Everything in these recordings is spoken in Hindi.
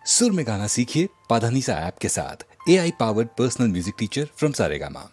सुर में गाना सीखिए पाधानीसा ऐप के साथ। AI powered personal music teacher from Saregama.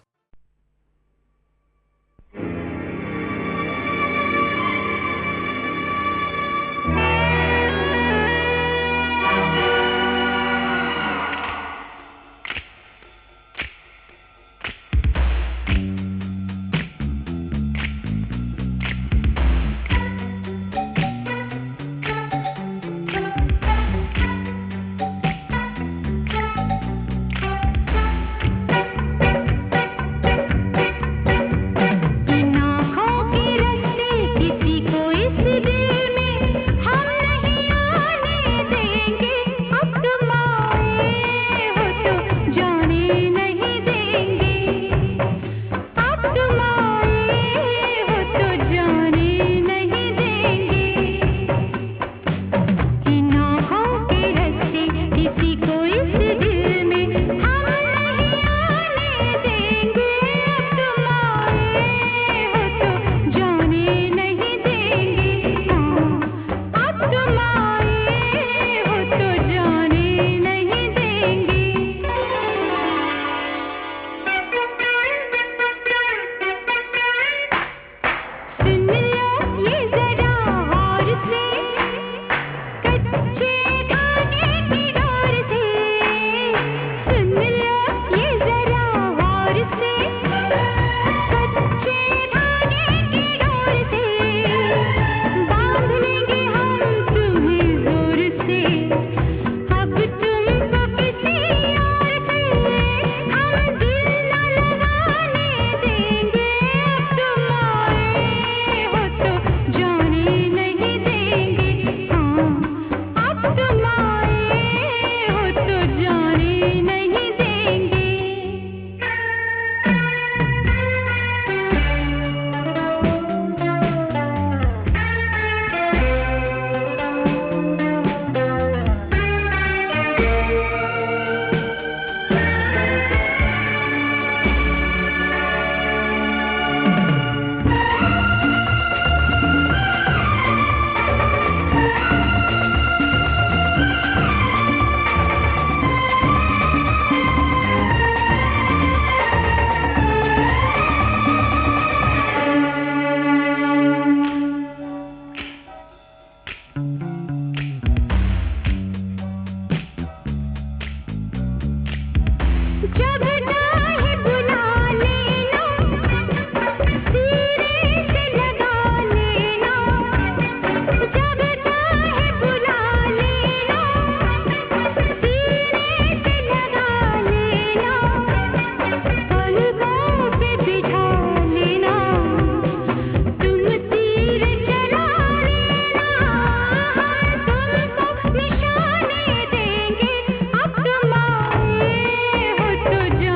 तो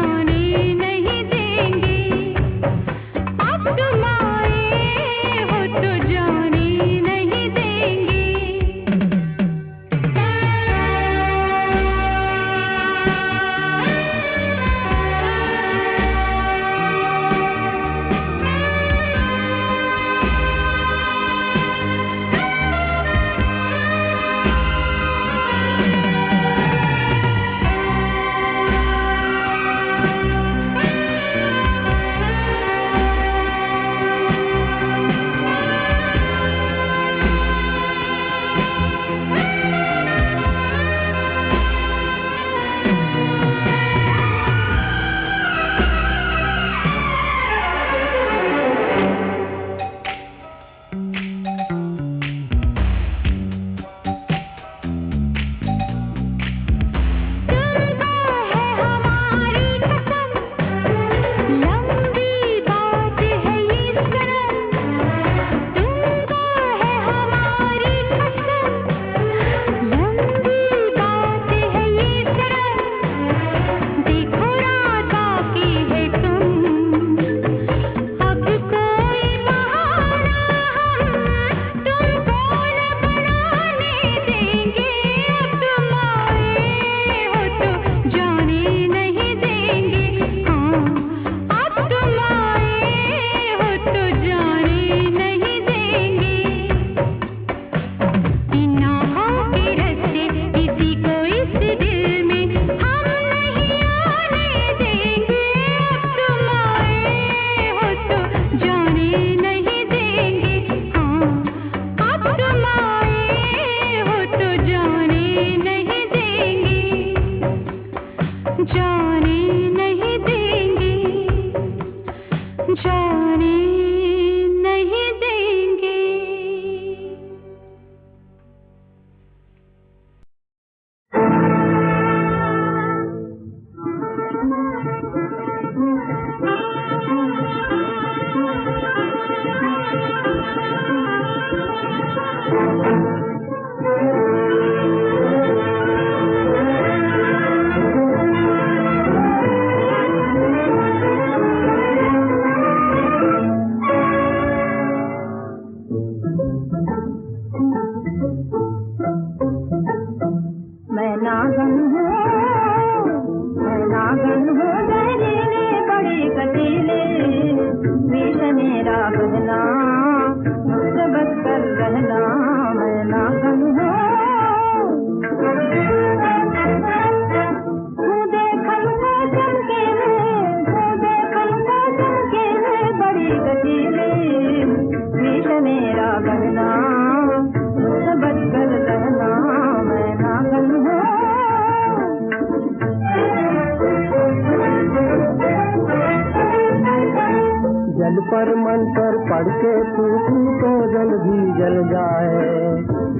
जल पर मन पर पढ़ के पूछूं तो जल भी जल जाए,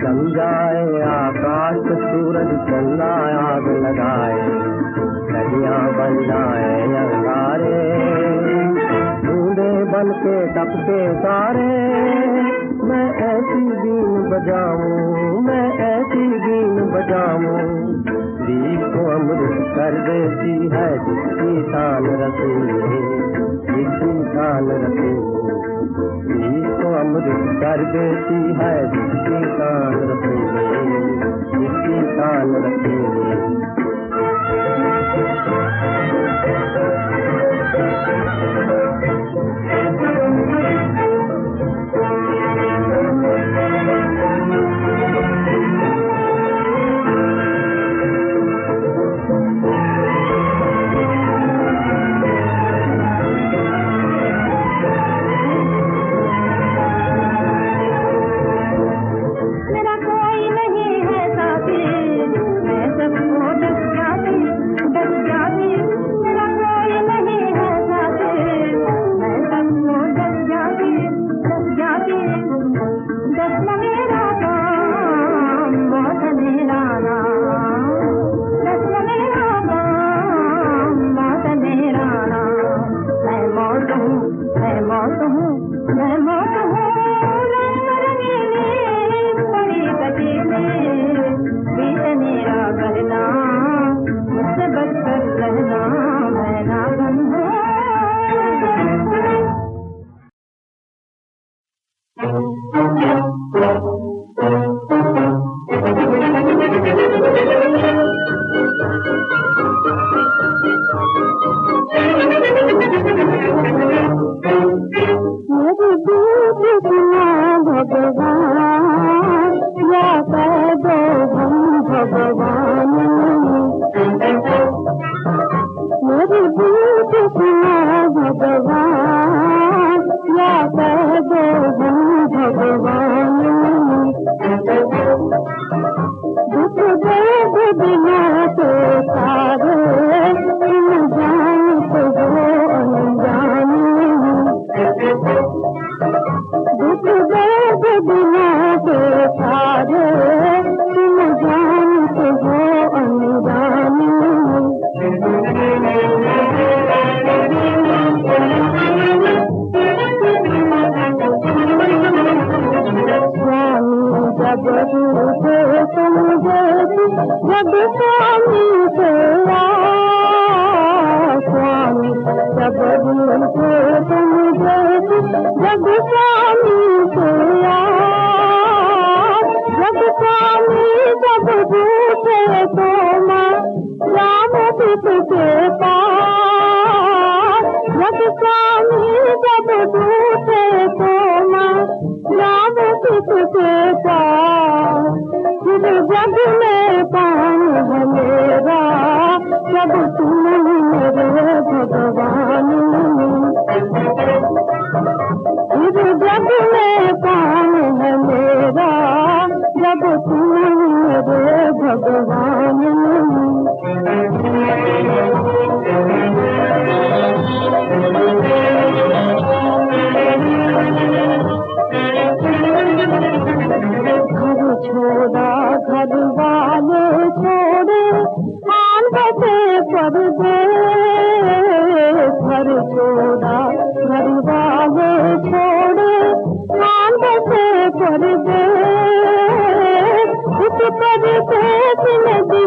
जल जाए आकाश सूरज चंदा आग लगाए, नदियां बन जाए अंगारे, बूंदे बन के टपके सारे। मैं ऐसी बीन बजाऊं, मैं ऐसी बीन बजाऊं, दीप को अमृत कर देती है जिसकी शान रसीले, जिसकी शान रसीले, दीप को अमृत कर देती है जिसकी शान रसीले, जिसकी शान रसीले। पर दे, उस पर से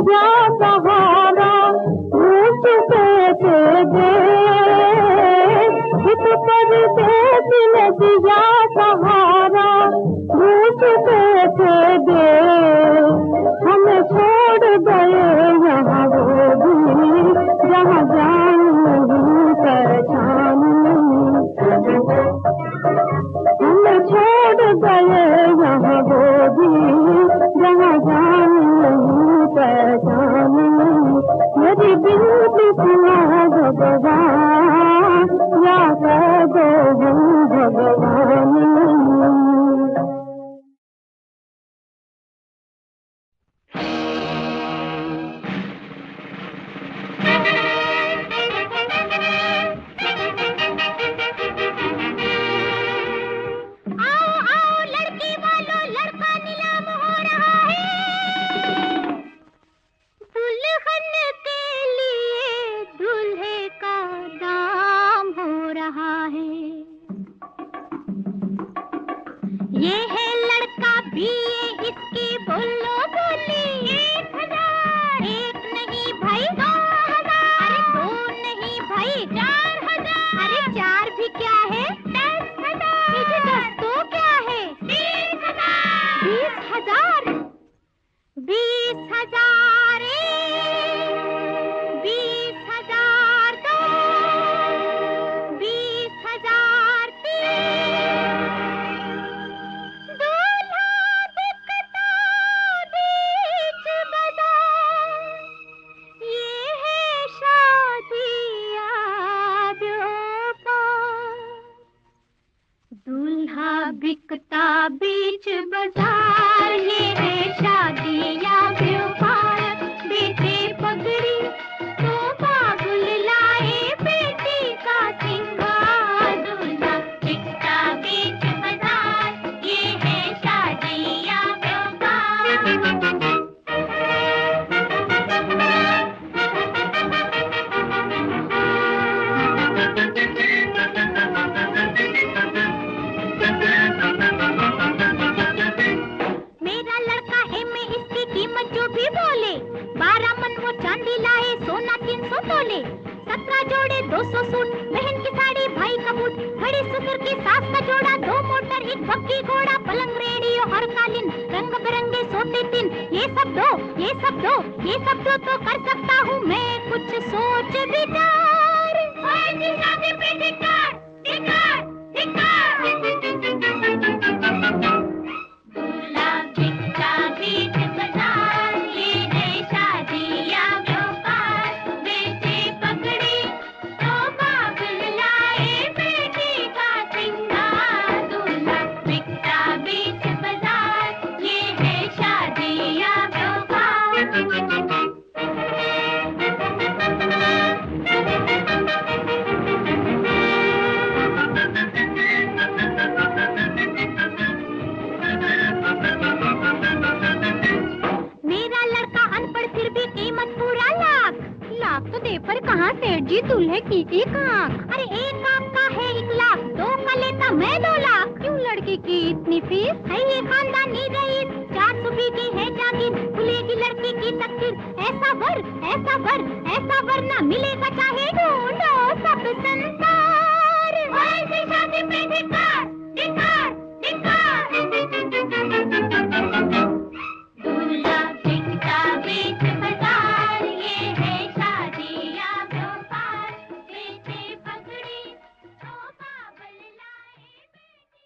तोले, 17 जोड़े 200 सूट, बहन की साड़ी भाई का बूट, घड़ी ससुर की सास का जोड़ा, 2 मोटर 1 बग्गी घोड़ा, पलंग रेडियो और कालीन, रंग बिरंगे सोते तीन, ये सब दो, ये सब दो, ये सब दो तो कर सकता हूँ मैं कुछ सोच विचार। शादी पे धिक्कार, धिक्कार, धिक्कार। दूल्हा भिक्षा बीच बाजार, ये है शादी या व्यापार, बेचे पगड़ी तो बाबुल लाए बेटी का सिंगार। दूल्हा भिक्षा बीच बाजार, ये है शादी या व्यापार। मेरा लड़का अनपढ़ फिर भी कीमत पूरा लाख, लाख तो दे पर कहाँ सेठ जी दूल्हे की एक आँख। अरे एक आँख का है 1 लाख, 2 का लेता मैं 2 लाख, क्यों लड़की की इतनी फीस? है ये खानदानी रईस, 4 सुबह की है जागीर, खुलेगी लड़की की तकदीर, ऐसा वर, ऐसा वर, ऐसा वर ना मिलेगा चाहे ढूंढो सब संसार। ऐसी शादी पे धिक्कार, धिक्कार, धिक्कार। दूल्हा भिक्षा बीच बाजार, ये है शादी या व्यापार, बेचे पगड़ी तो बाबुल लाए बेटी।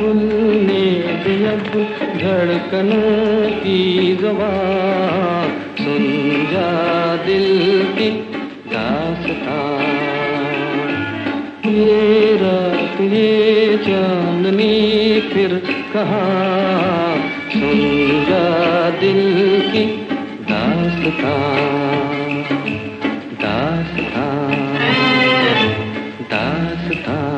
खुलने दे अब धड़कनों की ज़ुबान, सुन जा दिल की दास्तां। ये रात ये चांदनी फिर कहाँ, सुन जा दिल की दास्तां, दास्तां, दास्तां।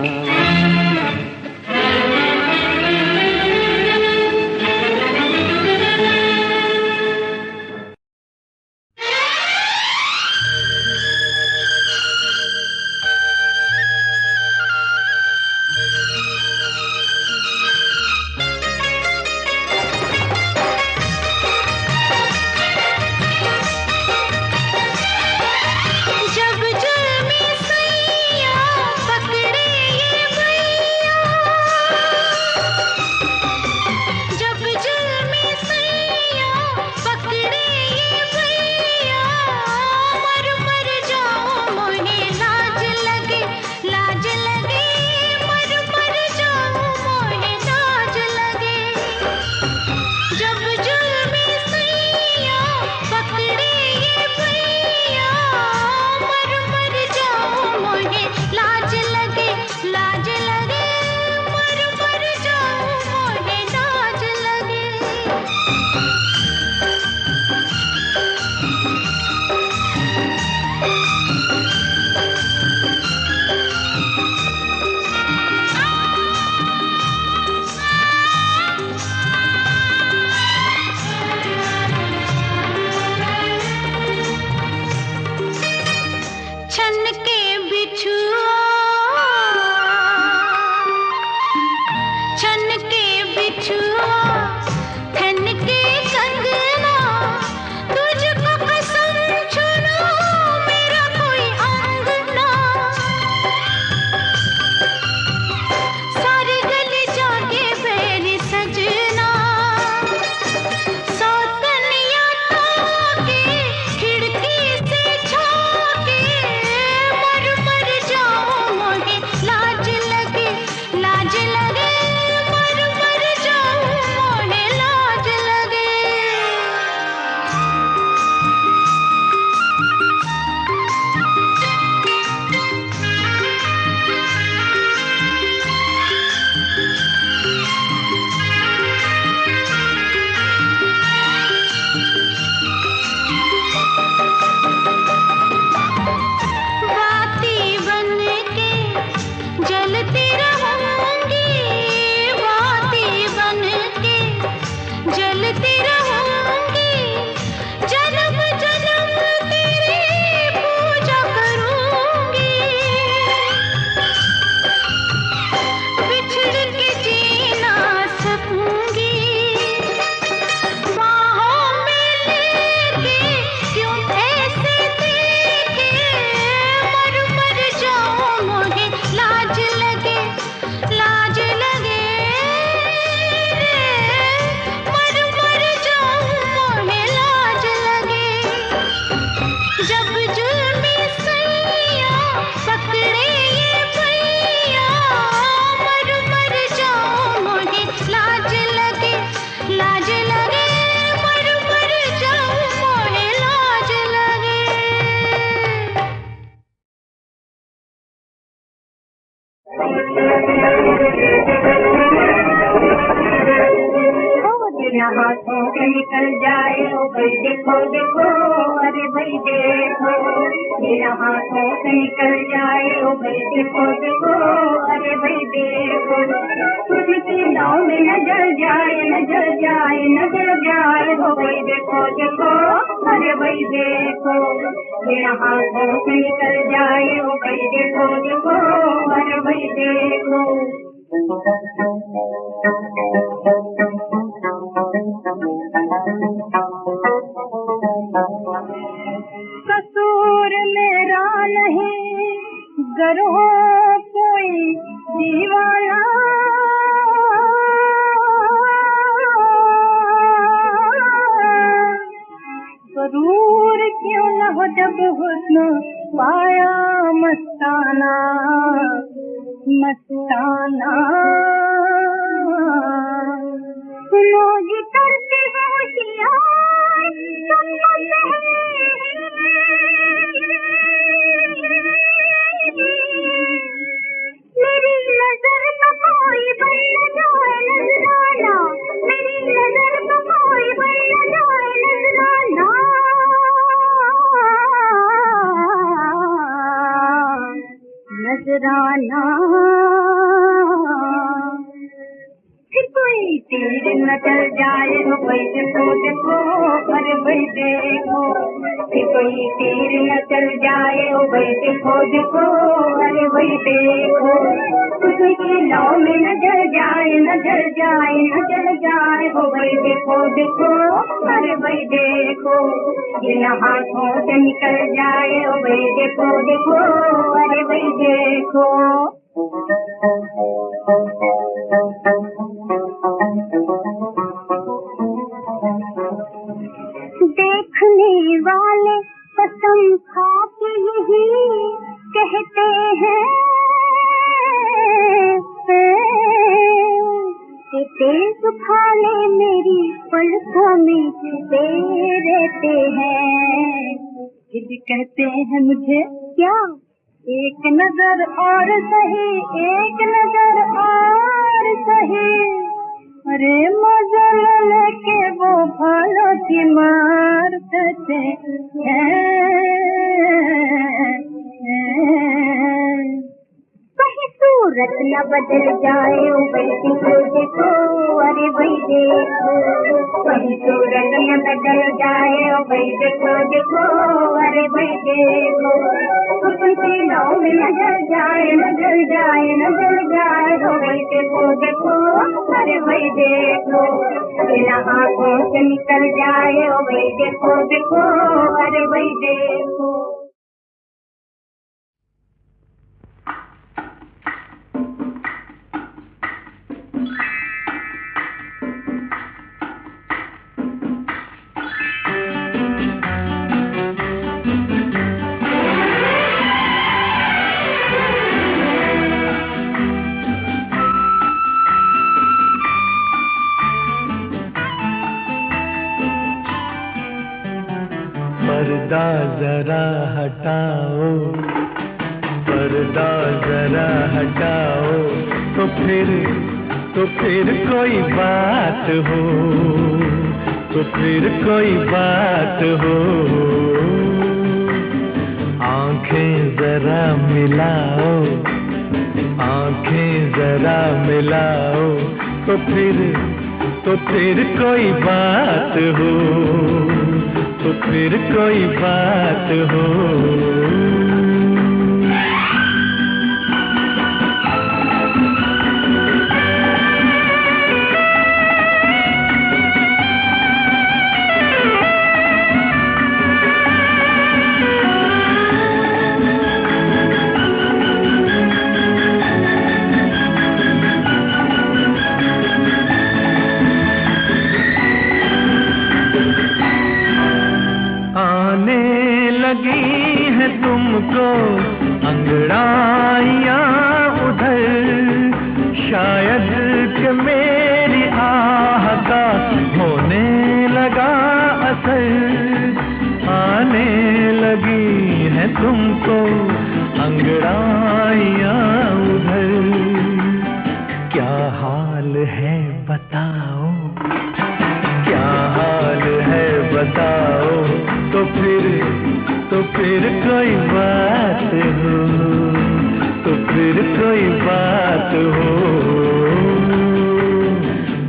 हाथों से निकल जाए ओ भाई देखो देखो, अरे भाई देखो, मेरा हाथों से निकल जाए ओ भाई देखो देखो, अरे भाई देखो, तुझकी नाव में नजर जाए नजर जाए नजर जाए ओ भाई देखो देखो, अरे भाई देखो, मेरा हाथों से निकल जाए ओ भाई देखो देखो, अरे भाई देखो। कसूर मेरा नहीं गर हो कोई दीवाना, जरूर क्यों न हो जब हुस्न पाया मस्ताना मस्ताना। नजराना, फिर कोई तीर न चल जाए हो भाई देखो देखो, अरे भाई देखो, फिर कोई तीर न चल जाए हो भाई देखो देखो, अरे भाई देखो, किसी की नाव में न जल जाए न जल जाए न जल जाए हो भाई देखो देखो, अरे भाई देखो, इन हाथों से निकल जाए हो भाई देखो देखो, अरे भाई देखो। देखने वाले कसम खा के यही कहते हैं कि तेज खाले मेरी पलकों में छुपे रहते हैं, फिर भी कहते हैं मुझे क्या एक नजर और सही, एक नजर और सही, अरे मजा लेके वो भालों की मार देते कहीं सूरत न बदल जाए ओ भाई देखो देखो, अरे भाई देखो, कहीं सूरत न बदल जाए ओ भाई देखो देखो, अरे भाई देखो, किसी नाव में न जल जाए न जल जाए न जल जाए ओ भाई देखो देखो, अरे भाई देखो, बिना आँखों से निकल जाए ओ भाई देखो देखो, अरे भाई देखो। पर्दा जरा हटाओ, पर्दा जरा हटाओ, तो फिर कोई बात हो, तो फिर कोई बात हो, आंखें जरा मिलाओ, आंखें जरा मिलाओ, तो फिर कोई बात हो, तो फिर कोई बात हो। लगी है तुमको अंगड़ाइयाँ उधर, शायद कि मेरी आह का होने लगा असर, आने लगी है तुमको अंगड़ाइयाँ उधर, क्या हाल है बताओ, क्या हाल है बताओ, तो फिर कोई बात हो, तो फिर कोई बात हो,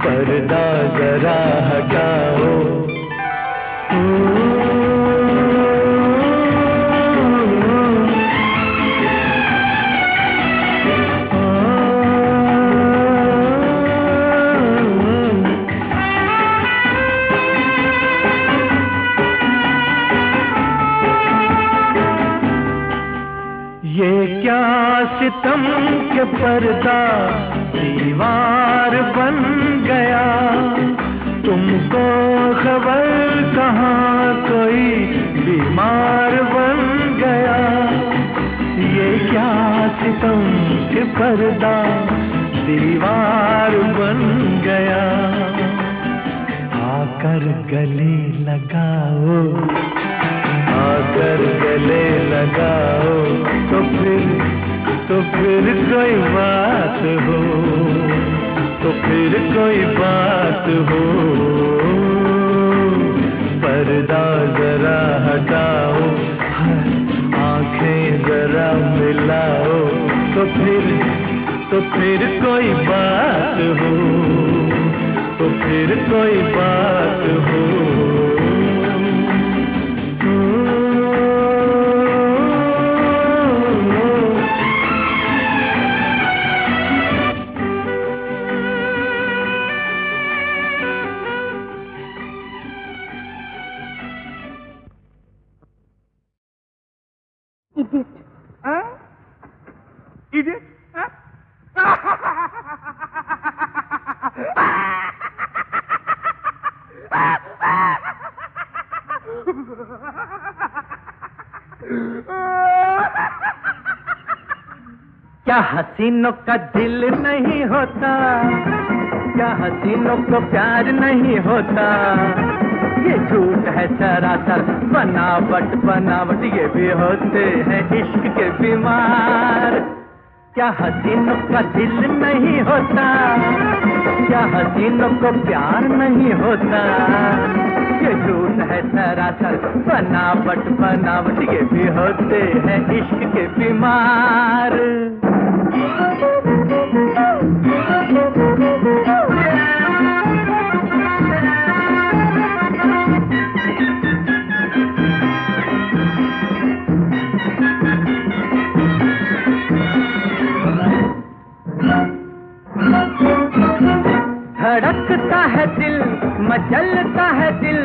पर्दा जरा हटाओ। ये क्या सितम के पर्दा दीवार बन गया, तुमको खबर कहाँ कोई बीमार बन गया, ये क्या सितम के पर्दा दीवार बन गया, आकर गले लगाओ, आकर गले लगाओ, तो फिर कोई बात हो, तो फिर कोई बात हो, पर्दा जरा हटाओ, आंखें जरा मिलाओ, तो तो फिर कोई बात हो, तो फिर कोई बात हो। Idiot? Huh? क्या हसीनों का दिल नहीं होता, क्या हसीनों को प्यार नहीं होता, ये झूठ है सरासर बनावट बनावट, ये भी होते हैं इश्क के बीमार। क्या हसीनों का दिल नहीं होता, क्या हसीनों को प्यार नहीं होता, ये झूठ है सरासर बनावट बनावट, ये भी होते हैं इश्क के बीमार। धड़कता है दिल, मचलता है दिल,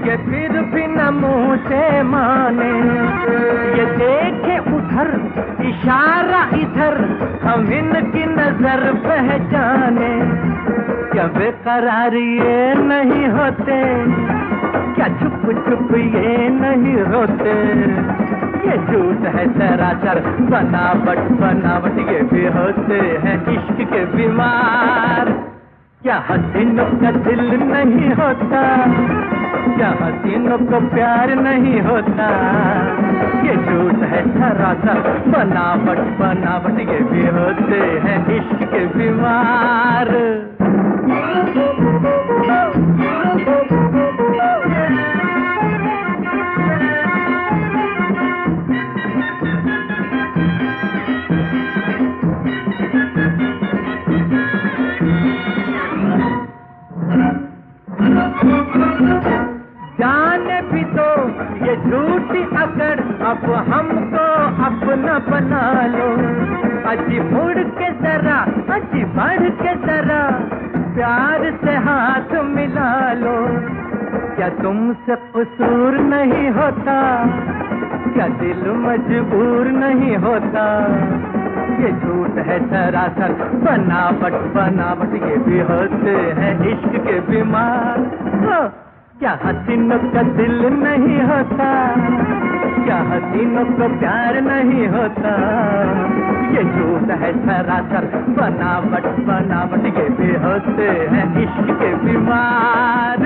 ये फिर भी न मुंह से माने, ये देखे उधर इशारा इधर, हम इनकी नजर पहचाने। क्या बेकरार ये नहीं होते, क्या छुप छुप ये नहीं होते, ये झूठ है सरासर बनावट बनावट, ये भी होते हैं इश्क के बीमार। क्या हसीनों का दिल नहीं होता, क्या हसीनों को प्यार नहीं होता, ये झूठ है सरासर बनावट बनावट, ये भी होते हैं इश्क के बीमार। जाने भी तो ये झूठी अगर अब हमको अपना बना लो, अजी मुड़ के जरा, अजी बढ़ के जरा, प्यार से हाथ मिला लो। क्या तुमसे कसूर नहीं होता, क्या दिल मजबूर नहीं होता, ये झूठ है सरासर बनावट बनावट, ये भी होते हैं इश्क के बीमार। क्या हसीनों का दिल नहीं होता, क्या हसीनों को प्यार नहीं होता, ये झूठ है सरासर बनावट बनावट, ये भी होते हैं इश्क के बीमार।